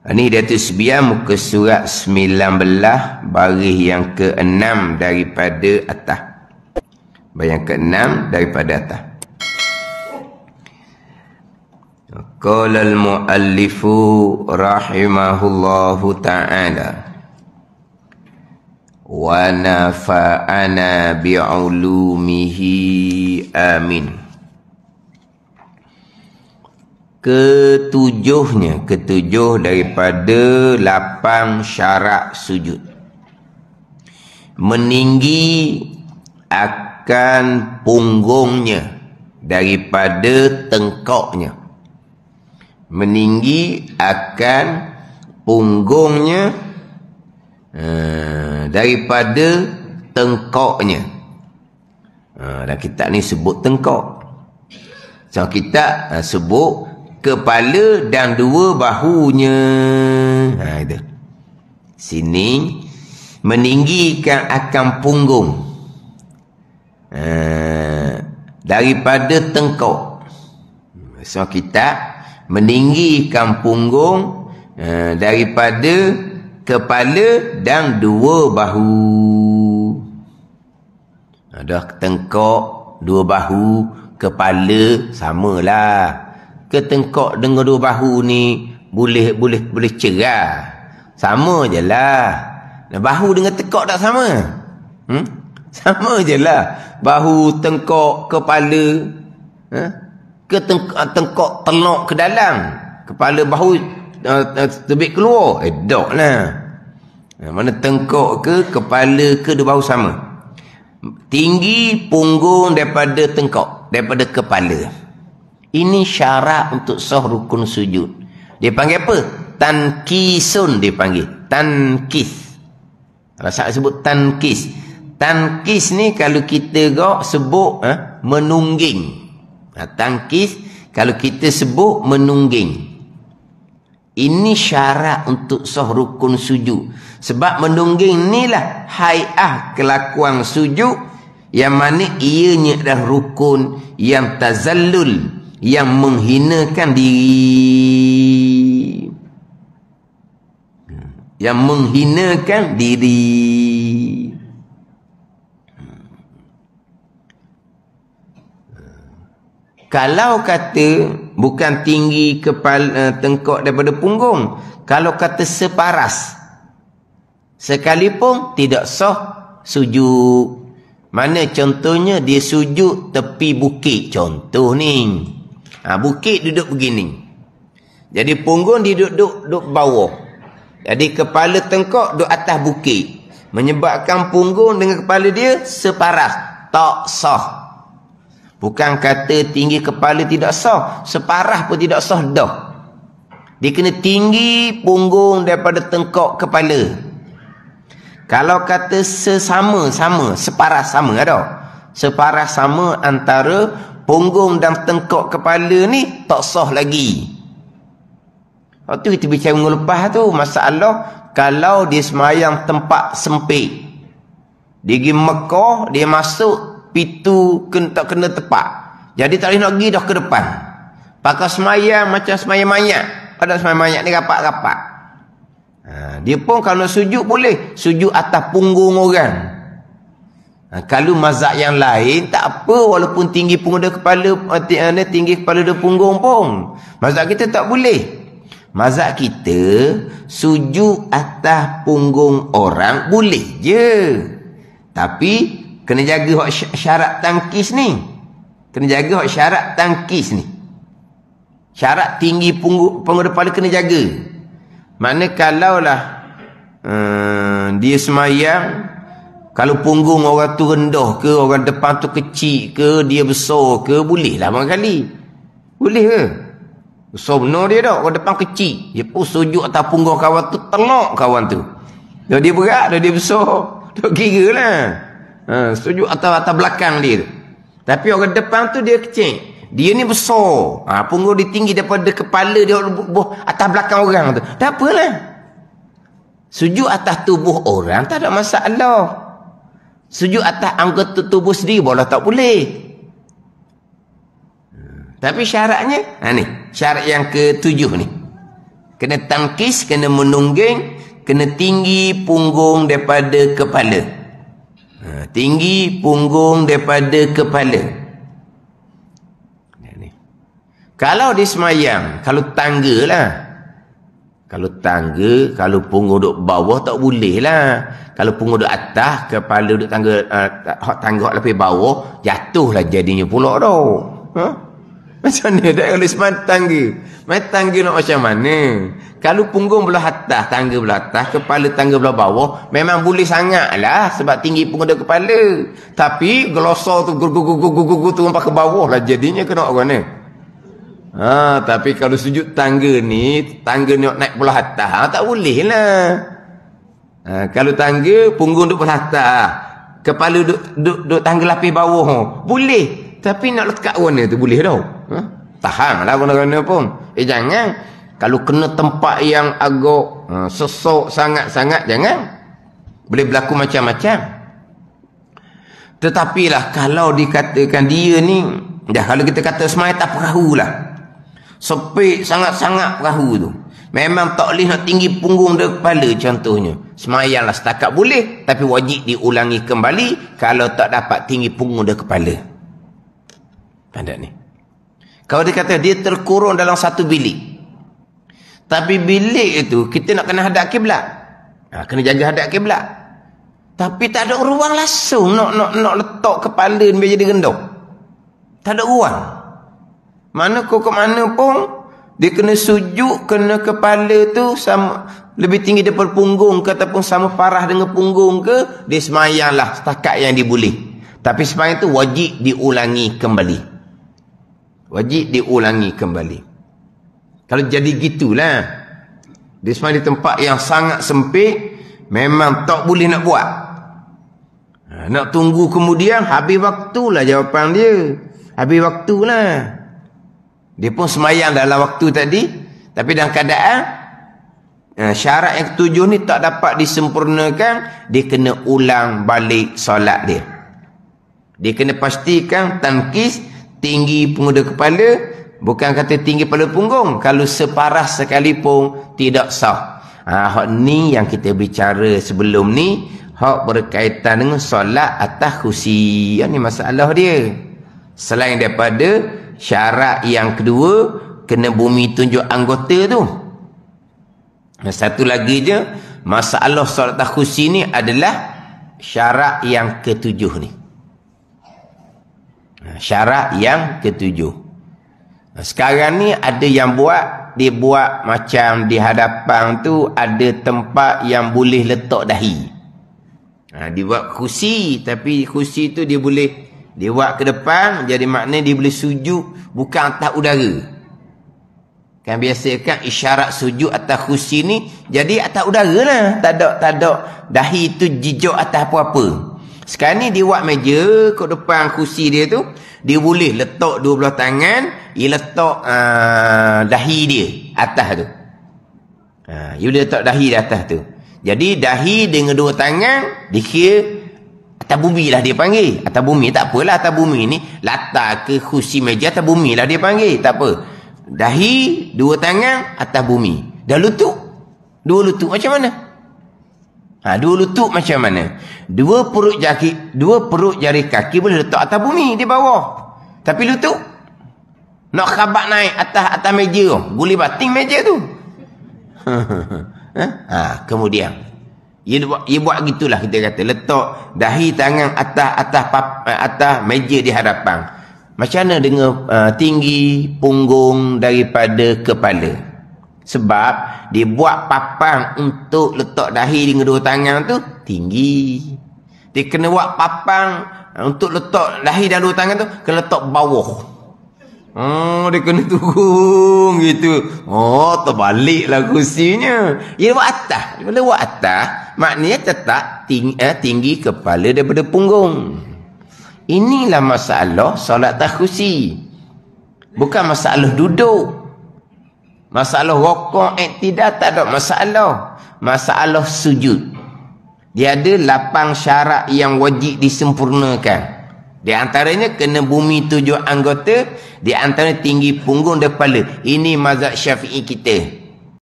Ini Datuk Sebiar muka surat 19 baris yang ke-6 daripada atas. Baris yang ke-6 daripada atas. Qala al-muallifu rahimahullahu ta'ala wa nafa'ana bi'ulumihi amin. Ketujuh daripada 8 syarat sujud. Meninggi akan punggungnya daripada tengkoknya. Meninggi akan punggungnya daripada tengkoknya. Dan kitab ni sebut tengkok. So kita sebut kepala dan 2 bahunya. Itu. Sini meninggikan akan punggung daripada tengkok. So kita meninggikan punggung daripada kepala dan 2 bahu. Dah tengkok, 2 bahu, kepala samalah. Ke tengkok dengan 2 bahu ni boleh cerah. Sama je lah. Bahu dengan tengkok tak sama? Sama je lah. Bahu, tengkok, kepala. Ke tengkok telok ke dalam. Kepala bahu terbit keluar. Tak lah. Mana tengkok ke, kepala ke, 2 bahu sama. Tinggi punggung daripada tengkok, daripada kepala. Ini syarat untuk sah rukun sujud. Dia panggil apa? Tankisun dia panggil. Tankis. Kalau saya sebut tankis. Tankis ni kalau kita sebut menungging. Tankis kalau kita sebut menungging. Ini syarat untuk sah rukun sujud. Sebab menungging ni lah hai'ah kelakuan sujud yang mana ianya adalah rukun yang tazallul, yang menghinakan diri. Yang menghinakan diri. Kalau kata bukan tinggi kepala tengkok daripada punggung, kalau kata separas sekalipun tidak sah sujud. Mana contohnya dia sujud tepi bukit. Contoh ni. Bukit duduk begini. Jadi punggung dia duduk bawah. Jadi kepala tengkok duduk atas bukit. Menyebabkan punggung dengan kepala dia separas. Tak sah. Bukan kata tinggi kepala tidak sah. Separas pun tidak sah dah. Dia kena tinggi punggung daripada tengkok kepala. Kalau kata sesama, separas sama ada. Separas sama antara punggung dan tengkok kepala ni tak sah lagi. Waktu kita bicara minggu lepas tu, masalah kalau dia semayang tempat sempit. Dia pergi Mekah, dia masuk pintu tak kena tepat. Jadi tak boleh nak pergi dah ke depan. Pakai semayang macam semayang mayat. Pada semayang mayat ni rapat-rapat. Dia pun kalau sujud boleh. Sujud atas punggung orang. Kalau mazhab yang lain tak apa walaupun tinggi punggung dia kepala, tinggi kepala dia punggung pun. Mazhab kita tak boleh. Mazhab kita sujud atas punggung orang boleh je. Tapi kena jaga syarat tangkis ni. Kena jaga syarat tangkis ni. Syarat tinggi punggung kepala kena jaga. Mana kalaulah dia semayang, kalau punggung orang tu rendah ke, orang depan tu kecil ke, dia besar ke, boleh lah barangkali. Boleh ke? Besar benar dia dah, orang depan kecil. Dia pun sujud atas punggung kawan tu, telak kawan tu. Dah dia berat, dah dia besar. Tak kira lah. Sujud atas belakang dia tu. Tapi orang depan tu dia kecil. Dia ni besar. Punggung dia tinggi daripada kepala dia atas belakang orang tu. Tak apalah. Sujud atas tubuh orang tak ada masalah. Sujud atas anggota tubuh sendiri boleh tak boleh. Tapi syaratnya, ni, syarat yang ke-7 ni. Kena tangkis, kena menungging, kena tinggi punggung daripada kepala. Tinggi punggung daripada kepala. Kalau di semayang, kalau tangga lah. Kalau tangga, kalau punggung duduk bawah tak boleh lah. Kalau punggung duduk atas, kepala duduk tangga, tangga lebih bawah, jatuhlah jadinya pula dah. Macam mana dah kalau semayang tangga? Semayang tangga nak macam mana? Kalau punggung belah atas, tangga belah atas, kepala tangga belah bawah, memang boleh sangat lah sebab tinggi punggung dari kepala. Tapi gelosor tu gugur tu sampai ke bawah lah jadinya kena orang ni. Tapi kalau sujud tangga ni naik belah atas, tak boleh lah. Kalau tangga, punggung duduk belah atas, kepala duduk tangga lapis bawah, boleh. Tapi nak letak warna tu boleh tau. Tahan lah warna-warna pun. Jangan. Kalau kena tempat yang agak sesok sangat-sangat, jangan. Boleh berlaku macam-macam. Tetapi lah, kalau dikatakan dia ni, kalau kita kata semayang tak perahu lah. Sempit sangat-sangat perahu tu. Memang tak boleh nak tinggi punggung dari kepala contohnya. Semayanglah setakat boleh, tapi wajib diulangi kembali kalau tak dapat tinggi punggung dari kepala. Pandai ni. Kalau dia kata dia terkurung dalam satu bilik. Tapi bilik itu kita nak kena hadap kiblat. Kena jaga hadap kiblat. Tapi tak ada ruang langsung nak letak kepala ni biar jadi gendong. Tak ada ruang. Mana kau ke mana pun dia kena sujud, kena kepala tu sama lebih tinggi daripada punggung ke ataupun sama parah dengan punggung ke, dia semayanglah setakat yang diboleh. Tapi semayang tu wajib diulangi kembali. Wajib diulangi kembali. Kalau jadi gitulah, dia semayang di tempat yang sangat sempit, memang tak boleh nak buat. Nak tunggu kemudian, habis waktulah jawapan dia. Habis waktulah. Dia pun semayang dalam waktu tadi, tapi dalam keadaan syarat yang ketujuh ni tak dapat disempurnakan, dia kena ulang balik solat dia. Dia kena pastikan tangkis, tinggi punggung dari kepala, bukan kata tinggi pada punggung. Kalau separah sekalipun tidak sah. Hak ni yang kita bicara sebelum ni, hak berkaitan dengan solat atas kursi. Yang ni masalah dia. Selain daripada syarat yang kedua, kena bumi tunjuk anggota tu. Satu lagi je, masalah solat atas kursi ni adalah syarat yang ketujuh ni. Syarat yang ketujuh. Sekarang ni ada yang dia buat macam di hadapan tu ada tempat yang boleh letak dahi. Dia buat kursi, tapi kursi tu dia boleh dia buat ke depan, jadi makna dia boleh sujud bukan atas udara. Kan biasa kan isyarat sujud atas kursi ni jadi atas udara lah. Tak ada dahi tu jijak atas apa-apa. Sekarang ni dia buat meja ke depan kursi dia tu, dia boleh letak dua belah tangan, dia letak dahi dia atas tu. Dia boleh letak dahi di atas tu. Jadi dahi dengan dua tangan dikira atas bumi lah dia panggil. Atas bumi tak apalah, atas bumi ni latar ke kursi meja atas bumi lah dia panggil. Tak apa. Dahi, dua tangan atas bumi. Dah lutut. Dua lutut macam mana? Dua lutut macam mana? Dua perut jari kaki boleh letak atas bumi di bawah. Tapi lutut nak khabat naik atas meja tu. Boleh bating meja tu. Kemudian ia buat gitulah, kita kata letak dahi tangan atas meja di hadapan. Macam mana dengan tinggi punggung daripada kepala? Sebab dia buat papan untuk letak dahi dengan dua tangan tu tinggi. Dia kena buat papan untuk letak dahi dan dua tangan tu kena letak bawah. Dia kena turun gitu. Terbaliklah kursinya. Dia buat atas. Dia buat atas, maknanya tetap tinggi kepala daripada punggung. Inilah masalah solat atas kursi. Bukan masalah duduk. Masalah rokok, tidak ada masalah. Masalah sujud. Dia ada 8 syarat yang wajib disempurnakan. Di antaranya kena bumi 7 anggota, di antara tinggi punggung dan kepala. Ini mazhab Syafi'i kita.